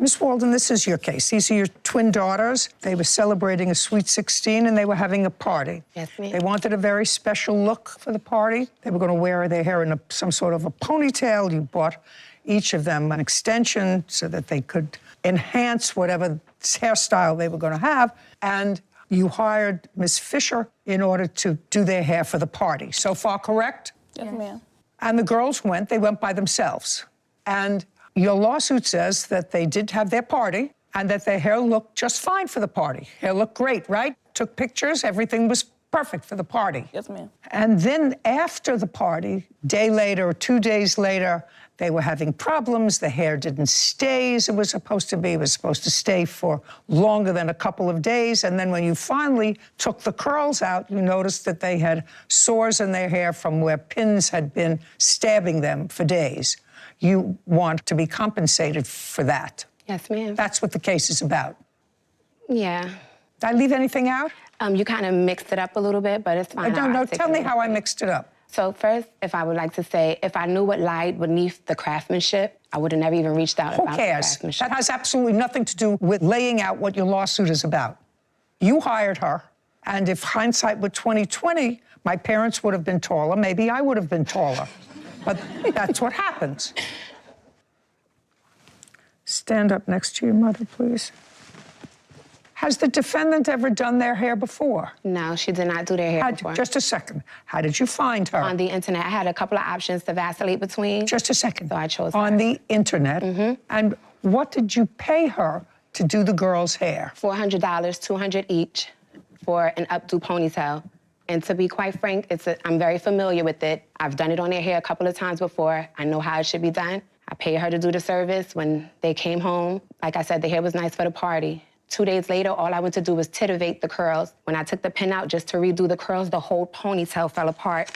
Miss Walden, this is your case. These are your twin daughters. They were celebrating a sweet 16 and they were having a party. Yes, ma'am. They wanted a very special look for the party. They were going to wear their hair in some sort of a ponytail. You bought each of them an extension so that they could enhance whatever hairstyle they were going to have. And you hired Miss Fisher in order to do their hair for the party. So far, correct? Yes, ma'am. And the girls they went by themselves. And your lawsuit says that they did have their party and that their hair looked just fine for the party. Hair looked great, right? Took pictures, everything was perfect for the party. Yes, ma'am. And then after the party, day later or 2 days later, they were having problems. The hair didn't stay as it was supposed to be. It was supposed to stay for longer than a couple of days. And then when you finally took the curls out, you noticed that they had sores in their hair from where pins had been stabbing them for days. You want to be compensated for that. Yes, ma'am. That's what the case is about. Yeah. Did I leave anything out? You kind of mixed it up a little bit, but it's fine. No, tell me how I mixed it up. So first, if I would like to say, if I knew what lied beneath the craftsmanship, I would have never even reached out about the craftsmanship. That has absolutely nothing to do with laying out what your lawsuit is about. You hired her, and if hindsight were 20/20, my parents would have been taller. Maybe I would have been taller. But that's what happens. Stand up next to your mother, please. Has the defendant ever done their hair before? No, she did not do their hair before. Just a second. How did you find her? On the internet. I had a couple of options to vacillate between. Just a second. So I chose on her. the internet. Mm-hmm. And what did you pay her to do the girl's hair? $400, $200 each for an updo ponytail. And to be quite frank, I'm very familiar with it. I've done it on their hair a couple of times before. I know how it should be done. I paid her to do the service. When they came home, like I said, the hair was nice for the party. 2 days later, all I went to do was titivate the curls. When I took the pin out just to redo the curls, the whole ponytail fell apart.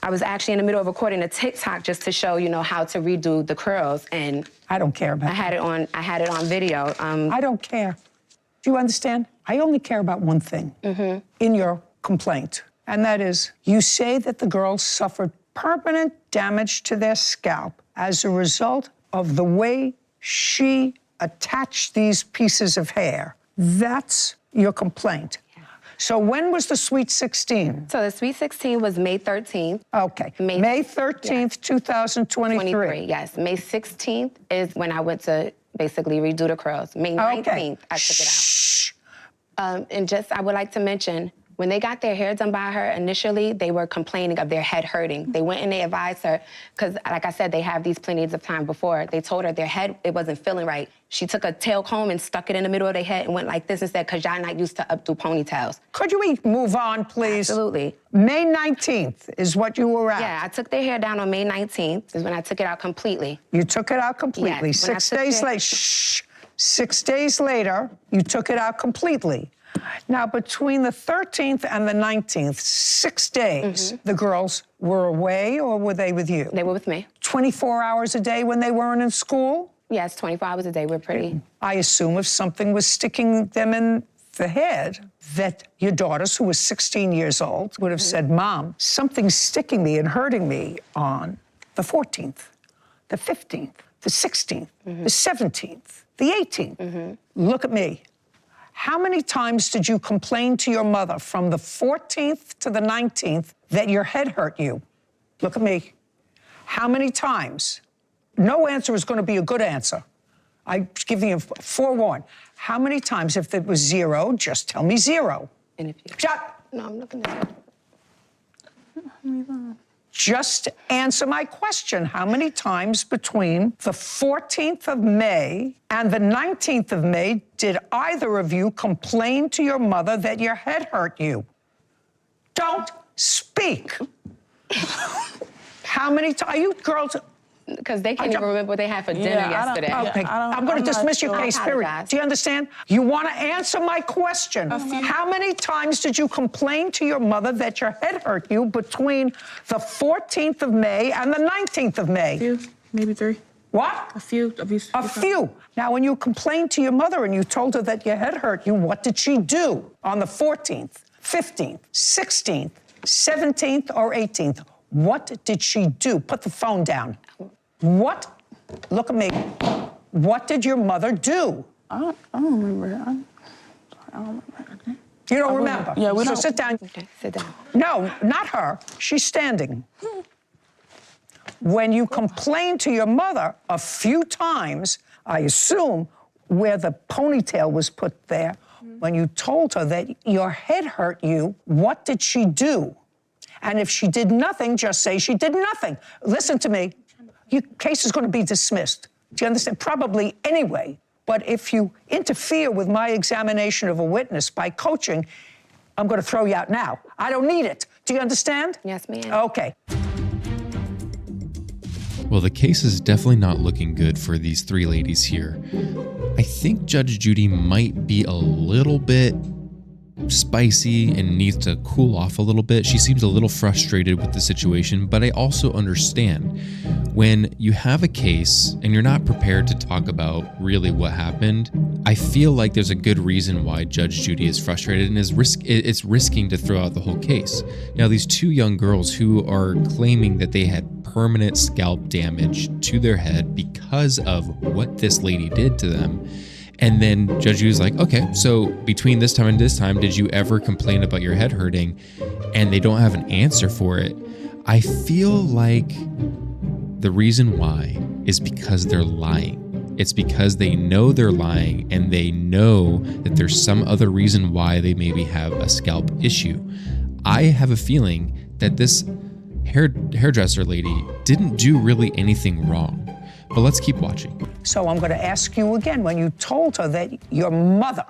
I was actually in the middle of recording a TikTok just to show, how to redo the curls, and I don't care about that. I had it on video. I don't care. Do you understand? I only care about one thing in your complaint, and that is you say that the girls suffered permanent damage to their scalp as a result of the way she attached these pieces of hair. That's your complaint. Yeah. So when was the Sweet 16? So the Sweet 16 was May 13th. Okay. May 13th, 2023. Yes. May 16th is when I went to basically redo the curls. May 19th, I took it out. Shh. And I would like to mention, when they got their hair done by her, initially, they were complaining of their head hurting. They went and they advised her, because like I said, they have these plenty of time before. They told her their head, it wasn't feeling right. She took a tail comb and stuck it in the middle of their head and went like this and said, because y'all not used to updo ponytails. Could we move on, please? Absolutely. May 19th is what you were at. Yeah, I took their hair down on May 19th, is when I took it out completely. You took it out completely. Yes, 6 days later, 6 days later, you took it out completely. Now, between the 13th and the 19th, 6 days, the girls were away, or were they with you? They were with me. 24 hours a day when they weren't in school? Yes, 24 hours a day. We're pretty. I assume if something was sticking them in the head, that your daughters, who were 16 years old, would have said, Mom, something's sticking me and hurting me on the 14th, the 15th, the 16th, the 17th, the 18th. Look at me. How many times did you complain to your mother from the 14th to the 19th that your head hurt you? Look at me. How many times? No answer is going to be a good answer. I'm giving you forewarn. How many times? If it was 0, just tell me 0. And if you... Shut. No, I'm looking at it. Just answer my question. How many times between the 14th of May and the 19th of May did either of you complain to your mother that your head hurt you? Don't speak. How many times? Are you girls... Because they can't even remember what they had for dinner yesterday. Okay, I'm going to dismiss your case, period. Do you understand? You want to answer my question. How many times did you complain to your mother that your head hurt you between the 14th of May and the 19th of May? A few, maybe 3. What? A few. A few. Now, when you complained to your mother and you told her that your head hurt you, what did she do on the 14th, 15th, 16th, 17th, or 18th? What did she do? Put the phone down. What? Look at me. What did your mother do? I don't remember. I don't remember. You don't remember? Yeah, we so don't. sit down. Okay, sit down. No, not her. She's standing. When you complained to your mother a few times, I assume, where the ponytail was put there, when you told her that your head hurt you, what did she do? And if she did nothing, just say she did nothing. Listen to me. Your case is going to be dismissed. Do you understand? Probably anyway. But if you interfere with my examination of a witness by coaching, I'm going to throw you out now. I don't need it. Do you understand? Yes, ma'am. Okay. Well, the case is definitely not looking good for these three ladies here. I think Judge Judy might be a little bit spicy and needs to cool off a little bit. She seems a little frustrated with the situation, but I also understand when you have a case and you're not prepared to talk about really what happened. I feel like there's a good reason why Judge Judy is frustrated and it's risking to throw out the whole case. Now, these two young girls who are claiming that they had permanent scalp damage to their head because of what this lady did to them. And then Judge Judy's like, okay, so between this time and this time, did you ever complain about your head hurting? And they don't have an answer for it. I feel like the reason why is because they're lying. It's because they know they're lying and they know that there's some other reason why they maybe have a scalp issue. I have a feeling that this hairdresser lady didn't do really anything wrong. But let's keep watching. So I'm going to ask you again, when you told her that your mother,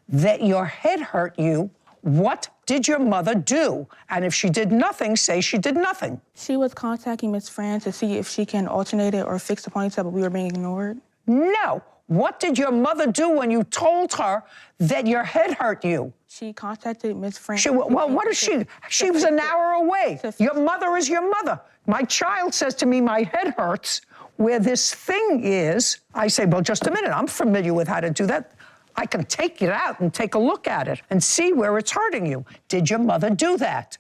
that your head hurt you, what did your mother do? And if she did nothing, say she did nothing. She was contacting Miss Fran to see if she can alternate it or fix the ponytail, but we were being ignored. No. What did your mother do when you told her that your head hurt you? She contacted Miss Fran. Well, what is she? She was an hour away. Your mother is your mother. My child says to me, my head hurts. Where this thing is, I say, well, just a minute, I'm familiar with how to do that. I can take it out and take a look at it and see where it's hurting you. Did your mother do that?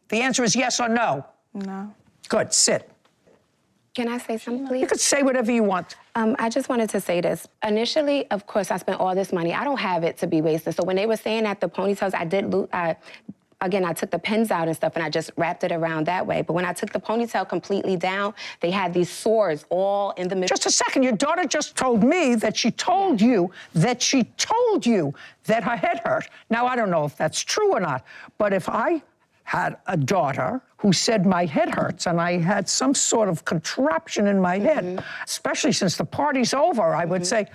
The answer is yes or no. No. Good, sit. Can I say something, please? You could say whatever you want. I just wanted to say this. Initially, of course, I spent all this money. I don't have it to be wasted. So when they were saying that the ponytails, I did lose. Again, I took the pins out and stuff, and I just wrapped it around that way. But when I took the ponytail completely down, they had these sores all in the middle. Just a second. Your daughter just told me that she told you that her head hurt. Now, I don't know if that's true or not, but if I had a daughter who said my head hurts and I had some sort of contraption in my head, especially since the party's over, I would say,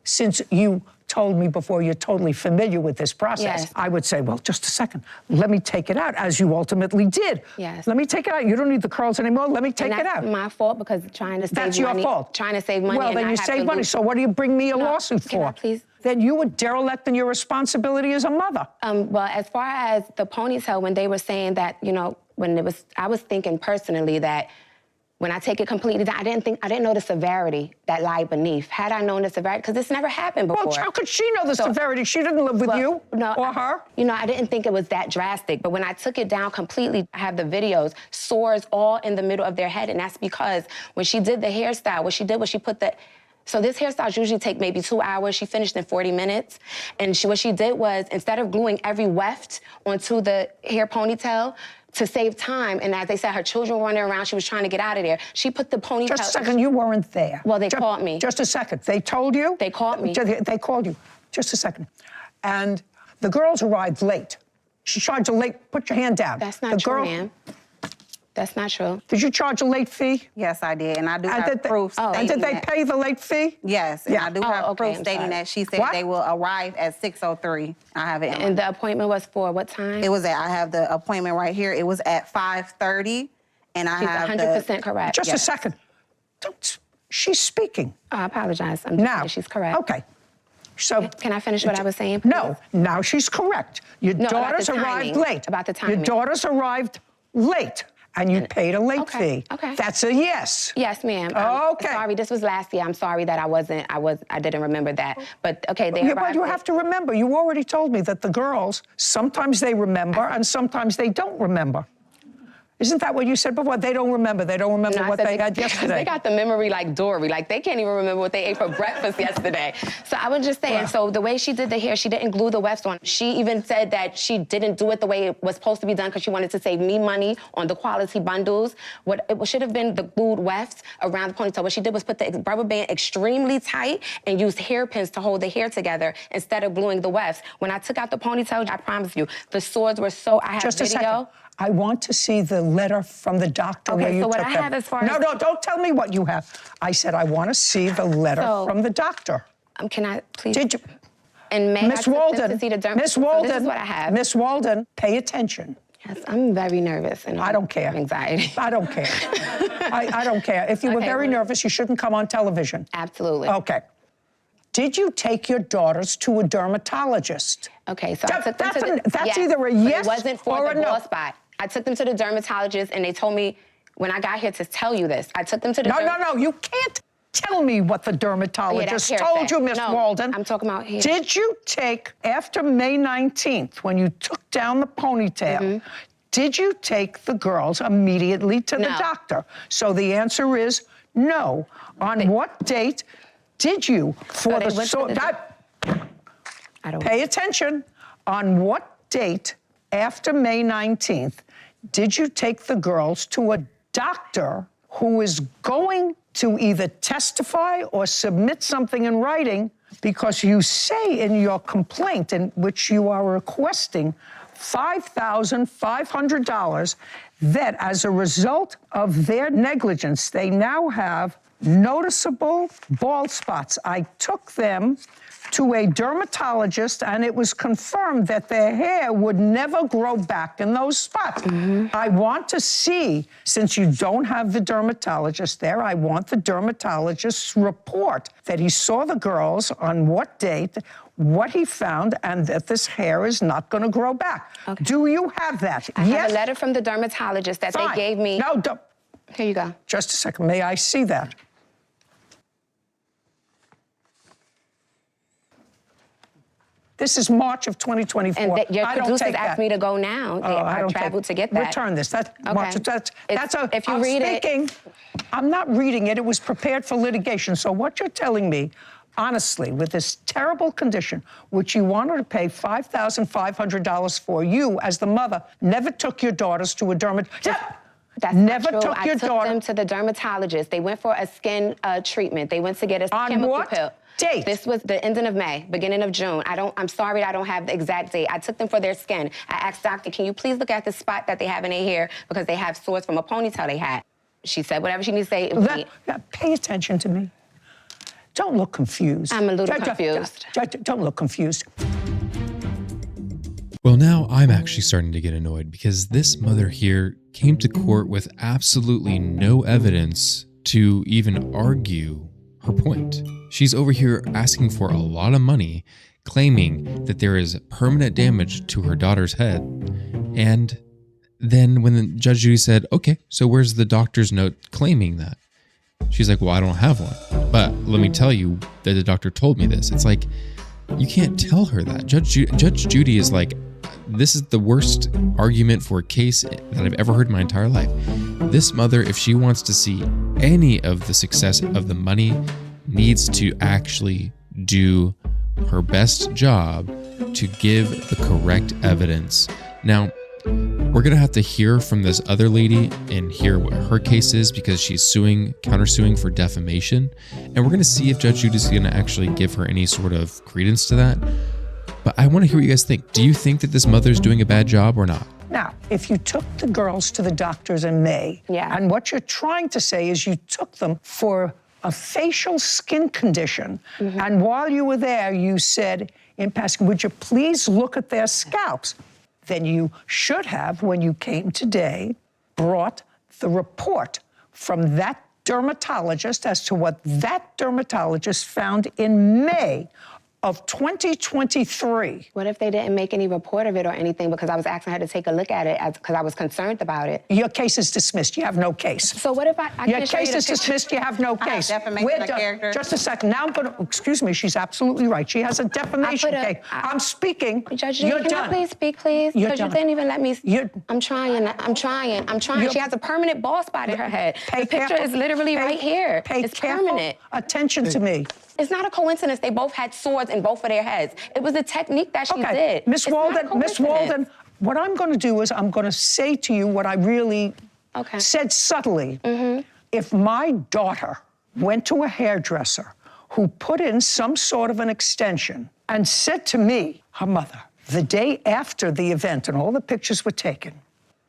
since you told me before you're totally familiar with this process, yes. I would say, well, just a second, let me take it out, as you ultimately did. Yes. Let me take it out. You don't need the curls anymore. Let me take it out. That's my fault because trying to save money. That's your fault. Trying to save money. Well, then you save money. So what do you bring me a lawsuit for? Can I please? Then you were derelict in your responsibility as a mother. Well, as far as the ponytail, when they were saying that, you know, I was thinking personally that when I take it completely down, I didn't know the severity that lied beneath. Had I known the severity, because this never happened before. Well, how could she know the severity? She didn't live with you or her. You know, I didn't think it was that drastic, but when I took it down completely, I have the videos, sores all in the middle of their head, and that's because when she did the hairstyle, what she did was she put so this hairstyles usually take maybe 2 hours. She finished in 40 minutes. And what she did was, instead of gluing every weft onto the hair ponytail, to save time, and as they said, her children were running around, she was trying to get out of there. She put the ponytail... Just a second, you weren't there. Well, they called me. Just a second. They told you? They called me. They called you. Just a second. And the girls arrived late. She charged a late... Put your hand down. That's not true, ma'am. That's not true. Did you charge a late fee? Yes, I did, and I do have proof stating And did they pay the late fee? Yes, and I do have proof I'm stating sorry. that she said they will arrive at 6:03. I have it. And the appointment was for what time? I have the appointment right here. It was at 5:30, and I have 100% correct. Just a second. She's speaking. Oh, I apologize. I'm just saying she's correct. Okay. So can I finish what I was saying, please? No, now she's correct. Your daughters arrived late. About the timing. Your daughters arrived late. And you paid a late fee. Okay. That's a yes. Yes, ma'am. Okay. Sorry, this was last year. I'm sorry that I didn't remember that. But okay, they arrived. But you have to remember, you already told me that the girls, sometimes they remember and sometimes they don't remember. Isn't that what you said before? They don't remember. They don't remember No, I what said they had yesterday. They got the memory like Dory. Like, they can't even remember what they ate for breakfast yesterday. So I was just saying, so the way she did the hair, she didn't glue the wefts on. She even said that she didn't do it the way it was supposed to be done because she wanted to save me money on the quality bundles. What it should have been the glued wefts around the ponytail. What she did was put the rubber band extremely tight and used hairpins to hold the hair together instead of gluing the wefts. When I took out the ponytail, I promise you, the swords were so, I have Just a video. second. I want to see the letter from the doctor where you so what took I them. have as far No, as... no, don't tell me what you have. I said I want to see the letter from the doctor. Can I please? Did you? And May Miss Walden, So Miss this Walden, is what I have. Miss Walden, pay attention. Yes, I'm very nervous and I don't care. Anxiety. I don't care. I don't care. If you were very nervous, you shouldn't come on television. Absolutely. Okay. Did you take your daughters to a dermatologist? Okay, so I took them to the... That's yes, either a but yes it wasn't for or the a no. bald spot. I took them to the dermatologist and they told me when I got here to tell you this. I took them to the... No, you can't tell me what the dermatologist told you, Miss Walden. I'm talking about here. Did you take, after May 19th, when you took down the ponytail, did you take the girls immediately to the doctor? So the answer is no. On what date did you, for I don't... Pay attention. On what date after May 19th did you take the girls to a doctor who is going to either testify or submit something in writing, because you say in your complaint, in which you are requesting $5,500, that as a result of their negligence, they now have noticeable bald spots. I took them to a dermatologist, and it was confirmed that their hair would never grow back in those spots. I want to see, since you don't have the dermatologist there, I want the dermatologist's report that he saw the girls on what date, what he found, and that this hair is not going to grow back. Okay. Do you have that? I have a letter from the dermatologist that they gave me. No, don't. Here you go. Just a second. May I see that? This is March of 2024. And your I don't producers take asked that. me to go now. I traveled to get that. Return this. That's Okay. March. That's if you I'm read speaking. I'm not reading it. It was prepared for litigation. So what you're telling me, honestly, with this terrible condition, which you wanted to pay $5,500 for, you as the mother never took your daughters to a dermatologist. That's never not true. took your I took daughter them to the dermatologist. They went for a skin treatment. They went to get a on chemical what pill. Date? This was the ending of May, beginning of June. I'm sorry I don't have the exact date. I took them for their skin. I asked doctor, can you please look at the spot that they have in their hair because they have sores from a ponytail they had. She said whatever she needs to say. Pay attention to me. Don't look confused. I'm a little confused. Don't look confused. Well, now I'm actually starting to get annoyed because this mother here came to court with absolutely no evidence to even argue her point. She's over here asking for a lot of money, claiming that there is permanent damage to her daughter's head. And then when the Judge Judy said, okay, so where's the doctor's note claiming that? She's like, well, I don't have one. But let me tell you that the doctor told me this. It's like, you can't tell her that. Judge Judy is like, this is the worst argument for a case that I've ever heard in my entire life. This mother, if she wants to see any of the success of the money, needs to actually do her best job to give the correct evidence. Now, we're going to have to hear from this other lady and hear what her case is because she's countersuing for defamation. And we're going to see if Judge Judy is going to actually give her any sort of credence to that. But I want to hear what you guys think. Do you think that this mother's doing a bad job or not? Now, if you took the girls to the doctors in May, and what you're trying to say is you took them for a facial skin condition, and while you were there, you said in passing, would you please look at their scalps? Then you should have, when you came today, brought the report from that dermatologist as to what that dermatologist found in May of 2023. What if they didn't make any report of it or anything because I was asking her to take a look at it because I was concerned about it? Your case is dismissed. You have no case. So what if I Your can't show you case the is picture? dismissed. You have no I have case. defamation We're of done. character. Just a second. Now I'm going to, excuse me, she's absolutely right. She has a defamation case. I'm speaking. Judge, You're can done. I please speak, please? You're Because you done. didn't even let me. You're- I'm trying. She has a permanent bald spot in her head. Pay The picture careful- is literally pay- right here. Pay It's careful permanent. attention to me. It's not a coincidence. They both had swords in both of their heads. It was a technique that she Okay, did. Miss It's not a Walden, Miss coincidence. Walden, what I'm going to do is I'm going to say to you what I really Okay. said subtly. If my daughter went to a hairdresser who put in some sort of an extension and said to me, her mother, the day after the event and all the pictures were taken,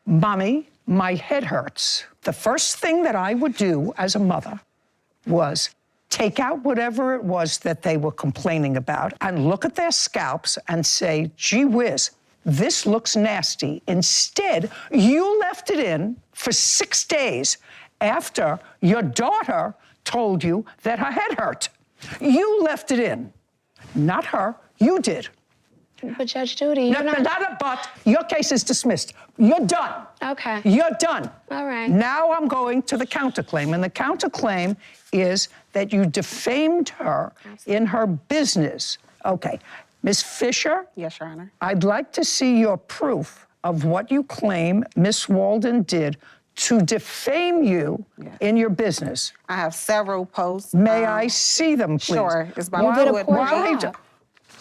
Mommy, my head hurts. The first thing that I would do as a mother was take out whatever it was that they were complaining about and look at their scalps and say, gee whiz, this looks nasty. Instead, you left it in for 6 days after your daughter told you that her head hurt. You left it in, not her, you did. But Judge Judy, No, you're not. not a but. Your case is dismissed. You're done. Okay. You're done. All right. Now I'm going to the counterclaim. And the counterclaim is that you defamed her in her business. Okay. Ms. Fisher? Yes, Your Honor. I'd like to see your proof of what you claim Ms. Walden did to defame you in your business. I have several posts. May I see them, please? Sure. It's by You did a Wood. poor While he job.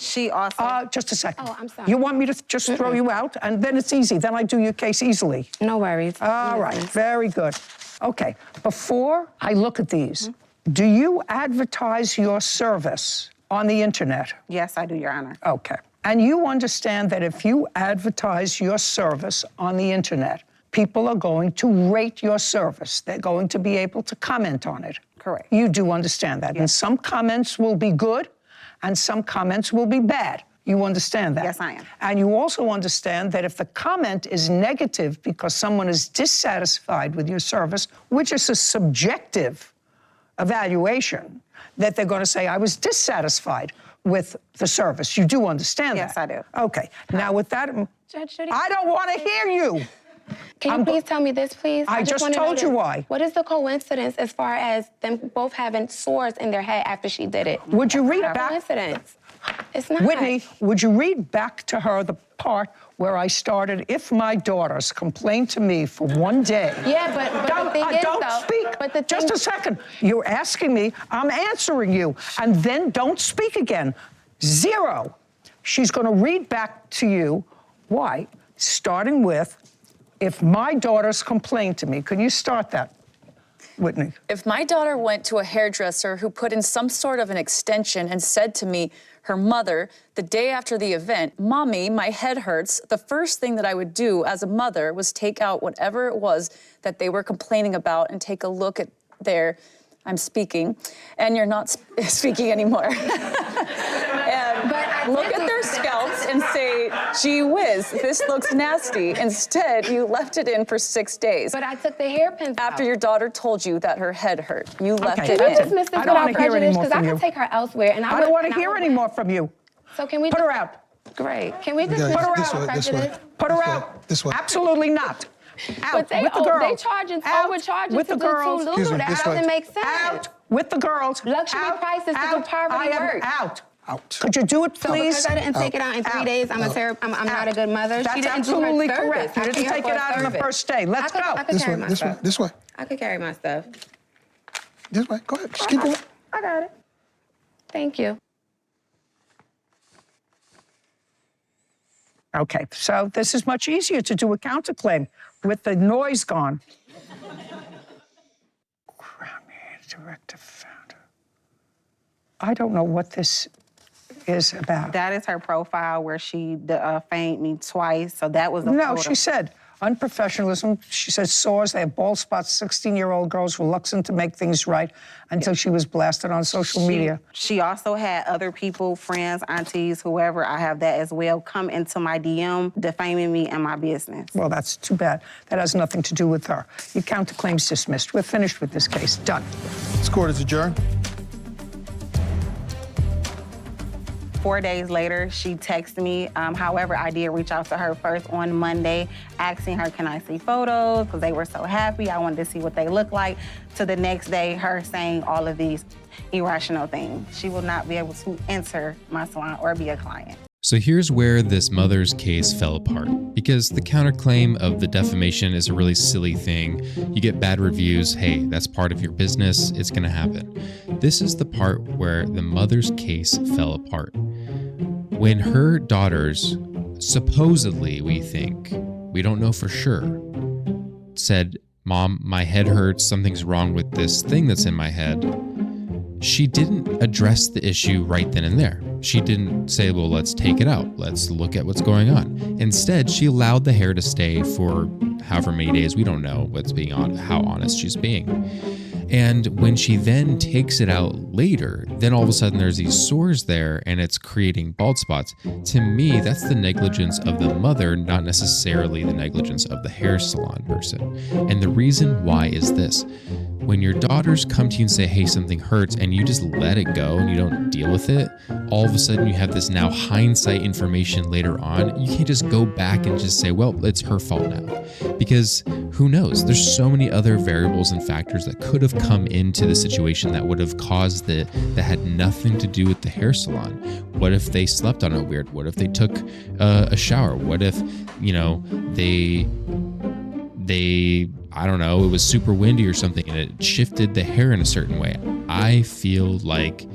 She also. just a second. Oh, I'm sorry. You want me to just throw you out? And then it's easy. Then I do your case easily. No worries. All right, very good. Okay, before I look at these, do you advertise your service on the internet? Yes, I do, Your Honor. Okay. And you understand that if you advertise your service on the internet, people are going to rate your service. They're going to be able to comment on it. Correct. You do understand that. And some comments will be good and some comments will be bad. You understand that? Yes, I am. And you also understand that if the comment is negative because someone is dissatisfied with your service, which is a subjective evaluation, that they're going to say, I was dissatisfied with the service. You do understand Yes, that? I do. Okay. Now, with that, Judge Judy. I don't want to hear you. Can you please tell me this, please? I just wanna know told you this. why. What is the coincidence as far as them both having swords in their head after she did it? Would you read Not a back? coincidence. It's not. Whitney, would you read back to her the part where I started, if my daughters complain to me for 1 day. Yeah, but the thing is, don't though, speak. but the Just thing- a second. You're asking me, I'm answering you, and then don't speak again. 0. She's going to read back to you why, starting with, if my daughters complain to me. Can you start that, Whitney? If my daughter went to a hairdresser who put in some sort of an extension and said to me, her mother, the day after the event, Mommy, my head hurts, the first thing that I would do as a mother was take out whatever it was that they were complaining about and take a look at their, I'm speaking, and you're not speaking anymore. And look at their scalps and say, gee whiz, this looks nasty. Instead, you left it in for 6 days. But I took the hairpins After out. your daughter told you that her head hurt, you left Okay. it Can we in. dismiss this I don't without wanna hear any prejudice? more Because I from can you. take her elsewhere. And I don't want to hear any more from you. So can we Put her just- out. Great. Can we dismiss Put her without out. prejudice? Put her This way. out. This way. Absolutely not. Out But they, with the they girls. charging, Out overcharging with to the do girls. too Excuse little. me, That this way. doesn't make sense. Out with the girls. Luxury Out, prices to do out. poverty I am work. out. Out. Could you do it, So please? because I didn't take it out in 3 Out. days, I'm not a good mother. That's She didn't do her absolutely service. correct. I You didn't paid her take for it a out on the service. first day. Let's I go. could This carry way, my this way, stuff. this way, I could carry my stuff. this way. Go ahead. Just keep going. I got it. Thank you. Okay, so this is much easier to do a counterclaim with the noise gone. Grammy director founder. I don't know what this is about. That is her profile where she famed me twice. So that was a No, photo. she said unprofessionalism. She said sores, they have bald spots. 16-year-old girls reluctant to make things right until she was blasted on social media. She also had other people, friends, aunties, whoever, I have that as well, come into my DM defaming me and my business. Well, that's too bad. That has nothing to do with her. Your counterclaim's dismissed. We're finished with this case. Done. This court is adjourned. 4 days later, she texted me. However, I did reach out to her first on Monday, asking her, can I see photos? Because they were so happy. I wanted to see what they look like. To the next day, her saying all of these irrational things. She will not be able to enter my salon or be a client. So here's where this mother's case fell apart, because the counterclaim of the defamation is a really silly thing. You get bad reviews, hey, that's part of your business, it's gonna happen. This is the part where the mother's case fell apart. When her daughters, supposedly we think, we don't know for sure, said, Mom, my head hurts, something's wrong with this thing that's in my head, she didn't address the issue right then and there. She didn't say, well, let's take it out. Let's look at what's going on. Instead, she allowed the hair to stay for however many days. We don't know what's being on, how honest she's being. And when she then takes it out later, then all of a sudden there's these sores there and it's creating bald spots. To me, that's the negligence of the mother, not necessarily the negligence of the hair salon person. And the reason why is this. When your daughters come to you and say, hey, something hurts, and you just let it go and you don't deal with it, all of a sudden you have this now hindsight information later on. You can't just go back and just say, well, it's her fault now. Because who knows? There's so many other variables and factors that could have come into the situation that would have caused that had nothing to do with the hair salon. What if they slept on it weird? What if they took a shower? What if, you know, they I don't know, it was super windy or something and it shifted the hair in a certain way. I feel like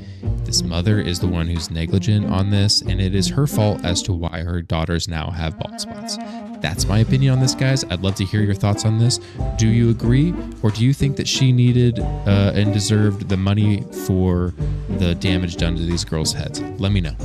this mother is the one who's negligent on this, and it is her fault as to why her daughters now have bald spots. That's my opinion on this, guys. I'd love to hear your thoughts on this. Do you agree, or do you think that she needed and deserved the money for the damage done to these girls' heads? Let me know.